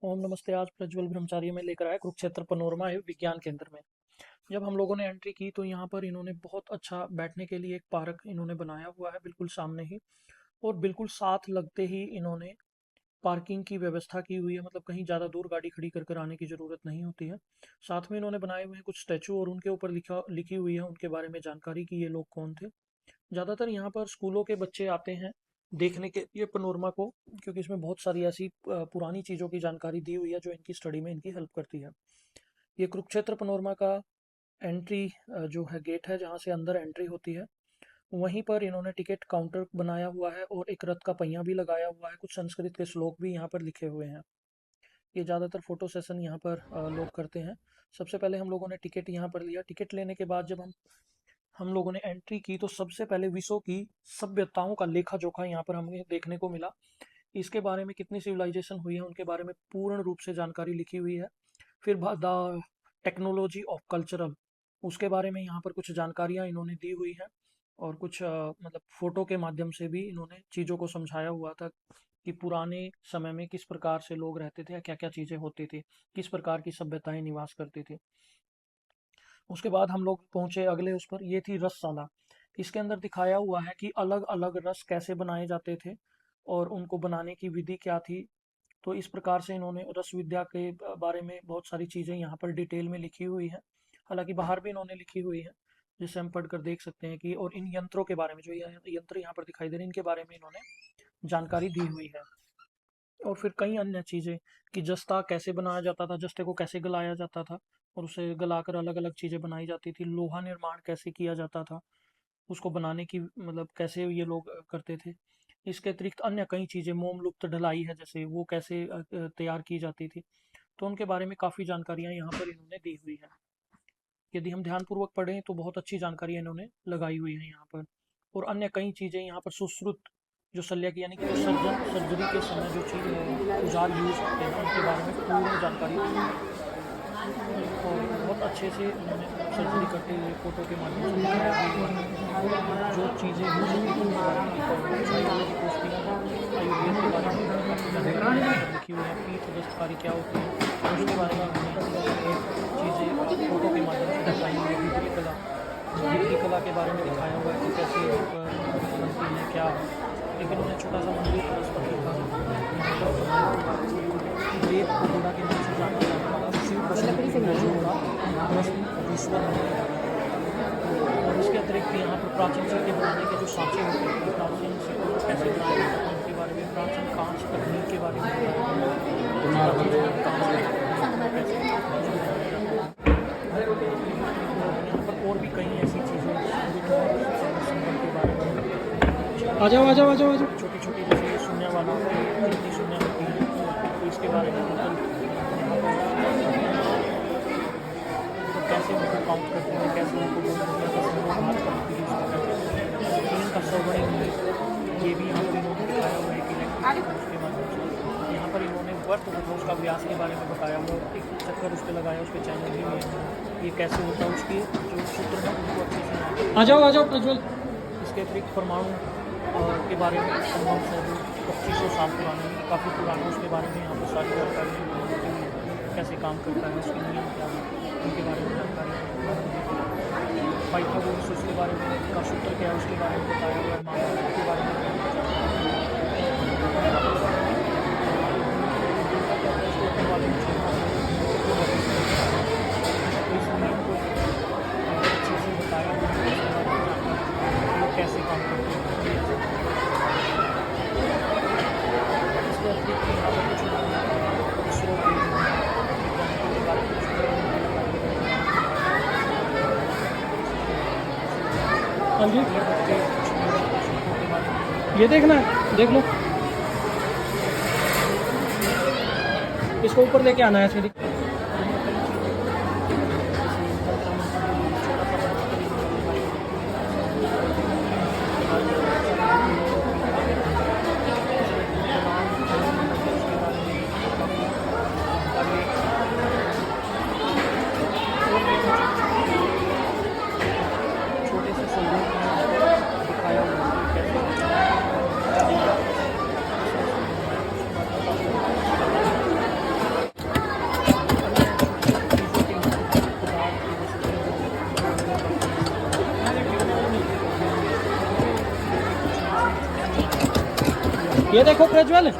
ओम नमस्ते। आज प्रज्वल ब्रह्मचारी में लेकर आया कुरुक्षेत्र पनोरमा विज्ञान केंद्र में। जब हम लोगों ने एंट्री की तो यहाँ पर इन्होंने बहुत अच्छा बैठने के लिए एक पार्क इन्होंने बनाया हुआ है बिल्कुल सामने ही। और बिल्कुल साथ लगते ही इन्होंने पार्किंग की व्यवस्था की हुई है, मतलब कहीं ज़्यादा दूर गाड़ी खड़ी कर कर आने की ज़रूरत नहीं होती है। साथ में इन्होंने बनाए हुए हैं कुछ स्टैचू और उनके ऊपर लिखी हुई है उनके बारे में जानकारी कि ये लोग कौन थे। ज़्यादातर यहाँ पर स्कूलों के बच्चे आते हैं देखने के लिए पनोरमा को, क्योंकि इसमें बहुत सारी ऐसी पुरानी चीज़ों की जानकारी दी हुई है जो इनकी स्टडी में इनकी हेल्प करती है। ये कुरुक्षेत्र पनोरमा का एंट्री जो है गेट है जहाँ से अंदर एंट्री होती है। वहीं पर इन्होंने टिकट काउंटर बनाया हुआ है और एक रथ का पहिया भी लगाया हुआ है। कुछ संस्कृत के श्लोक भी यहाँ पर लिखे हुए हैं। ये ज़्यादातर फोटो सेशन यहाँ पर लोग करते हैं। सबसे पहले हम लोगों ने टिकट यहाँ पर लिया। टिकट लेने के बाद जब हम लोगों ने एंट्री की तो सबसे पहले विश्व की सभ्यताओं का लेखा जोखा यहाँ पर हमें देखने को मिला। इसके बारे में कितनी सिविलाइजेशन हुई है उनके बारे में पूर्ण रूप से जानकारी लिखी हुई है। फिर द टेक्नोलॉजी ऑफ कल्चरल, उसके बारे में यहाँ पर कुछ जानकारियाँ इन्होंने दी हुई हैं। और कुछ मतलब फोटो के माध्यम से भी इन्होंने चीज़ों को समझाया हुआ था कि पुराने समय में किस प्रकार से लोग रहते थे या क्या क्या चीज़ें होती थी, किस प्रकार की सभ्यताएं निवास करती थी। उसके बाद हम लोग पहुंचे अगले उस पर, ये थी रसशाला। इसके अंदर दिखाया हुआ है कि अलग अलग रस कैसे बनाए जाते थे और उनको बनाने की विधि क्या थी। तो इस प्रकार से इन्होंने रस विद्या के बारे में बहुत सारी चीज़ें यहाँ पर डिटेल में लिखी हुई हैं। हालांकि बाहर भी इन्होंने लिखी हुई है जिसे हम पढ़कर देख सकते हैं कि, और इन यंत्रों के बारे में जो यंत्र यहाँ पर दिखाई दे रहे हैं इनके बारे में इन्होंने जानकारी दी हुई है। और फिर कई अन्य चीज़ें कि जस्ता कैसे बनाया जाता था, जस्ते को कैसे गलाया जाता था और उसे गलाकर अलग अलग चीज़ें बनाई जाती थी। लोहा निर्माण कैसे किया जाता था, उसको बनाने की मतलब कैसे ये लोग करते थे। इसके अतिरिक्त अन्य कई चीज़ें, मोमलुप्त ढलाई है जैसे, वो कैसे तैयार की जाती थी। तो उनके बारे में काफ़ी जानकारियाँ यहाँ पर इन्होंने दी हुई है। यदि हम ध्यानपूर्वक पढ़ें तो बहुत अच्छी जानकारी इन्होंने लगाई हुई है यहाँ पर। और अन्य कई चीज़ें यहाँ पर सुश्रुत, जो शल्य की यानी कि जो सर्जरी के समय जो चीज़ औजार यूज होते हैं उनके बारे में पूर्ण जानकारी दी हुई है। और बहुत अच्छे से उन्होंने सर्जरी करते हुए फोटो के माध्यम से दिखाया भी हुआ है। जो चीज़ें यूज होती हैं उनके बारे में कुछ आयुर्वेदिक औषधियाँ, आयुर्वेद के बारे में काफ़ी जानकारी लिखी हुई है। पीठ दस्तकारी क्या होती है उसके बारे में उन्होंने चीज़ें फोटो के माध्यम से दिखाई हुई है। विधि कला के बारे में दिखाया हुआ है कि कैसे बनती है क्या है। लेकिन उन्हें छोटा सा मंदिर बृहस्पति का बनाया हुआ है। वेद को गुड़ा के नाम से जाना जाने वाला शिव बृहस्पति का जोड़ा बृहस्पतिश्वर मंदिर है। और इसके अतिरिक्त यहाँ पर प्राचीन सिक्के बनाने के जो सांचे होते हैं, प्राचीन सिक्कों को कैसे बनाया जाता है उनके बारे में, प्राचीन कांच तकनीक के बारे में बताया गया है। प्राचीन कांच की तकनीक को कैसे यूज बनाया जाता है। और यहाँ पर और भी कई ऐसी चीज़ें सिंबल के बारे में, आ जाओ आ जाओ आ जाओ आ जाओ। छोटी छोटी जैसे शून्य वाला होती है, कितनी शून्य होती है, तो इसके बारे में टोटल यहाँ पर तो कैसे उनको काउंट करते हैं, कैसे उनको बोलते हैं, कैसे उनको बात करती है उसको कहते हैं। तीन का सर्वनिंग ये भी यहाँ पर इन्होंने दिखाया हुआ है कि इलेक्ट्रिक उसके माध्यम से। यहाँ पर इन्होंने वर्त तथा उसका व्यास के बारे में बताया हुआ है। एक चक्कर उस पर लगाया, उस पर चैनल भी है, ये कैसे होता है उसके जो सूत्र हैं उनको अच्छे से यहाँ पर आ जाओ प्रज्वल। इसके अतिरिक्त परमाणु के बारे में संबंध है जो 2500 साल पुराने हैं, काफ़ी पुराने, उसके बारे में यहाँ पर सारी जानकारी दी हुई है। कैसे काम करता है, उसके नियम क्या है, उनके बारे में जानकारी। पाइथागोरस उसके बारे में का सूत्र क्या है उसके बारे में बताया हुआ है। महाभारत के बारे में उसको अपने बारे में तो इस नियम को अच्छे से बताया हुआ है। उसके बारे में जानकारी वो कैसे काम करते हैं। इसके अतिरिक्त यहाँ पर कुछ इसरो के वैज्ञानिकों के बारे में हाँ जी, ये बच्चे कुछ शिल्पों के बारे में ये देखना है, देख लो। इसको ऊपर लेके आना है सीधी। अन्य कई चीज़ें जैसे तंत्र मंत्र छोटा सा बनाकर इन्होंने दिखाई उसके बारे में बहुत सारी डिटेल उसके बारे में काफ़ी जानकारी और भी कुछ छोटे से स्वरूप में उसको दिखाया हुआ है कि कैसे होता है, कारीगर कैसे कैसे उसको बनाया उसके बारे में काफ़ी अच्छी जानकारी ये देखो प्रज्वल,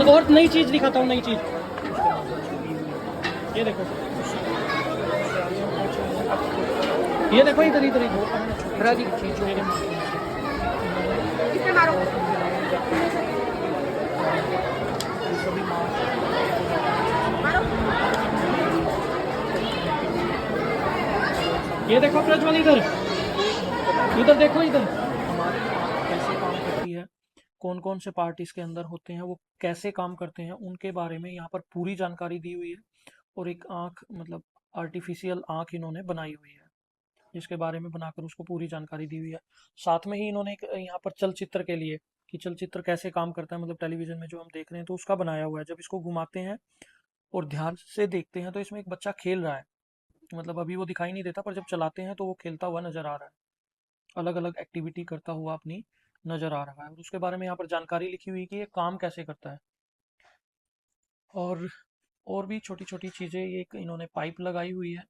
और नई चीज दिखाता हूँ, नई चीज। ये देखो, ये देखो, इधर इधर ये देखो प्रज्वल, इधर इधर देखो, इधर। हमारी आँख कैसे काम करती है, कौन कौन से पार्ट इसके अंदर होते हैं, वो कैसे काम करते हैं, उनके बारे में यहाँ पर पूरी जानकारी दी हुई है। और एक आँख मतलब आर्टिफिशियल आँख इन्होंने बनाई हुई है, जिसके बारे में बनाकर उसको पूरी जानकारी दी हुई है। साथ में ही इन्होंने एक यहाँ पर चलचित्र के लिए कि चलचित्र कैसे काम करता है, मतलब टेलीविजन में जो हम देख रहे हैं तो उसका बनाया हुआ है। जब इसको घुमाते हैं और ध्यान से देखते हैं तो इसमें एक बच्चा खेल रहा है, मतलब अभी वो दिखाई नहीं देता, पर जब चलाते हैं तो वो खेलता हुआ नजर आ रहा है, अलग अलग एक्टिविटी करता हुआ अपनी नजर आ रहा है। और उसके बारे में यहाँ पर जानकारी लिखी हुई है कि ये काम कैसे करता है। और और भी छोटी छोटी चीज़ें, ये एक इन्होंने पाइप लगाई हुई है।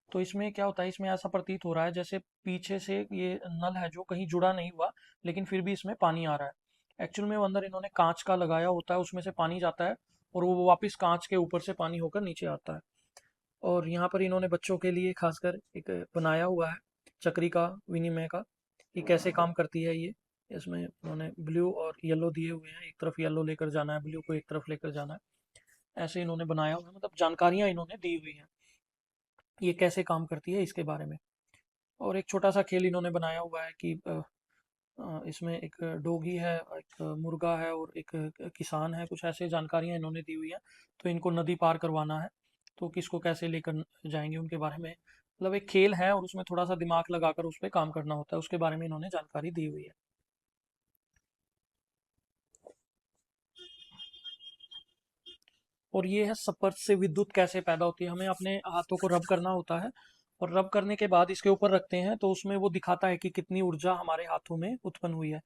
तो इसमें क्या होता है, इसमें ऐसा प्रतीत हो रहा है जैसे पीछे से ये नल है जो कहीं जुड़ा नहीं हुआ, लेकिन फिर भी इसमें पानी आ रहा है। एक्चुअल में वो अंदर इन्होंने कांच का लगाया होता है, उसमें से पानी जाता है और वो वापस कांच के ऊपर से पानी होकर नीचे आता है। और यहाँ पर इन्होंने बच्चों के लिए खासकर एक बनाया हुआ है चक्रिका विनिमय का, कि कैसे काम करती है ये। इसमें उन्होंने ब्लू और येलो दिए हुए हैं, एक तरफ येलो लेकर जाना है, ब्लू को एक तरफ लेकर जाना है, ऐसे इन्होंने बनाया हुआ है, मतलब जानकारियां इन्होंने दी हुई हैं ये कैसे काम करती है इसके बारे में। और एक छोटा सा खेल इन्होंने बनाया हुआ है कि इसमें एक डोगी है, एक मुर्गा है और एक किसान है, कुछ ऐसे जानकारियां इन्होंने दी हुई हैं। तो इनको नदी पार करवाना है, तो किसको कैसे लेकर जाएंगे उनके बारे में, मतलब एक खेल है और उसमें थोड़ा सा दिमाग लगाकर उस पर काम करना होता है, उसके बारे में इन्होंने जानकारी दी हुई है। और ये है स्पर्श से विद्युत कैसे पैदा होती है। हमें अपने हाथों को रब करना होता है और रब करने के बाद इसके ऊपर रखते हैं तो उसमें वो दिखाता है कि कितनी ऊर्जा हमारे हाथों में उत्पन्न हुई है।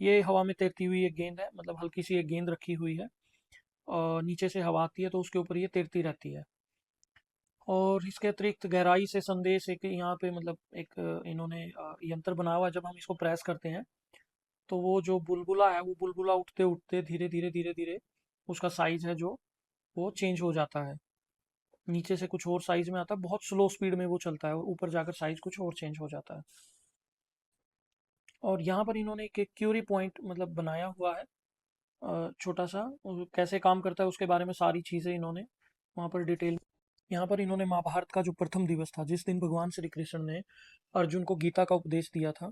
ये हवा में तैरती हुई एक गेंद है, मतलब हल्की सी एक गेंद रखी हुई है और नीचे से हवा आती है तो उसके ऊपर ये तैरती रहती है। और इसके अतिरिक्त गहराई से संदेश एक यहाँ पे मतलब एक इन्होंने यंत्र बनाया हुआ है। जब हम इसको प्रेस करते हैं तो वो जो बुलबुला है वो बुलबुला उठते उठते धीरे धीरे धीरे धीरे उसका साइज है जो वो चेंज हो जाता है, नीचे से कुछ और साइज में आता है, बहुत स्लो स्पीड में वो चलता है और ऊपर जाकर साइज कुछ और चेंज हो जाता है। और यहाँ पर इन्होंने एक क्यूरी पॉइंट मतलब बनाया हुआ है छोटा सा, और कैसे काम करता है उसके बारे में सारी चीज़ें इन्होंने वहाँ पर डिटेल। यहाँ पर इन्होंने महाभारत का जो प्रथम दिवस था, जिस दिन भगवान श्री कृष्ण ने अर्जुन को गीता का उपदेश दिया था,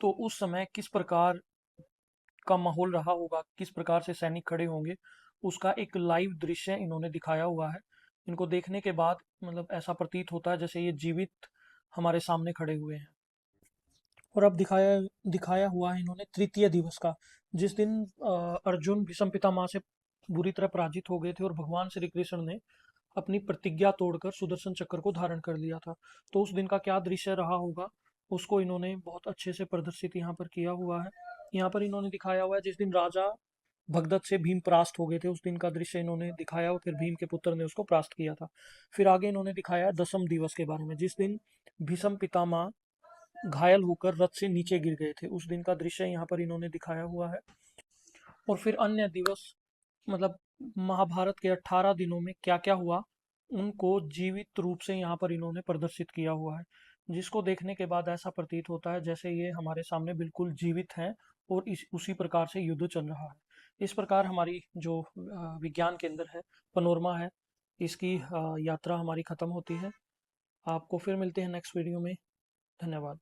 तो उस समय किस प्रकार का माहौल रहा होगा, किस प्रकार से सैनिक खड़े होंगे, उसका एक लाइव दृश्य इन्होंने दिखाया हुआ है। इनको देखने के बाद मतलब ऐसा प्रतीत होता है जैसे ये जीवित हमारे सामने खड़े हुए हैं। और अब दिखाया दिखाया हुआ है इन्होंने तृतीय दिवस का, जिस दिन अर्जुन भीष्म पितामह से बुरी तरह पराजित हो गए थे और भगवान श्री कृष्ण ने अपनी प्रतिज्ञा तोड़कर सुदर्शन चक्र को धारण कर लिया था। तो उस दिन का क्या दृश्य रहा होगा, उसको इन्होंने बहुत अच्छे से प्रदर्शित यहाँ पर किया हुआ है। यहाँ पर इन्होंने दिखाया हुआ है जिस दिन राजा भगदत्त से भीम परास्त हो गए थे, उस दिन का दृश्य इन्होंने दिखाया और फिर भीम के पुत्र ने उसको परास्त किया था। फिर आगे इन्होंने दिखाया दसम दिवस के बारे में, जिस दिन भीष्म पितामह घायल होकर रथ से नीचे गिर गए थे, उस दिन का दृश्य यहाँ पर इन्होंने दिखाया हुआ है। और फिर अन्य दिवस मतलब महाभारत के 18 दिनों में क्या क्या हुआ, उनको जीवित रूप से यहाँ पर इन्होंने प्रदर्शित किया हुआ है, जिसको देखने के बाद ऐसा प्रतीत होता है जैसे ये हमारे सामने बिल्कुल जीवित हैं और इस उसी प्रकार से युद्ध चल रहा है। इस प्रकार हमारी जो विज्ञान केंद्र है, पनोरमा है, इसकी यात्रा हमारी खत्म होती है। आपको फिर मिलते हैं नेक्स्ट वीडियो में। धन्यवाद।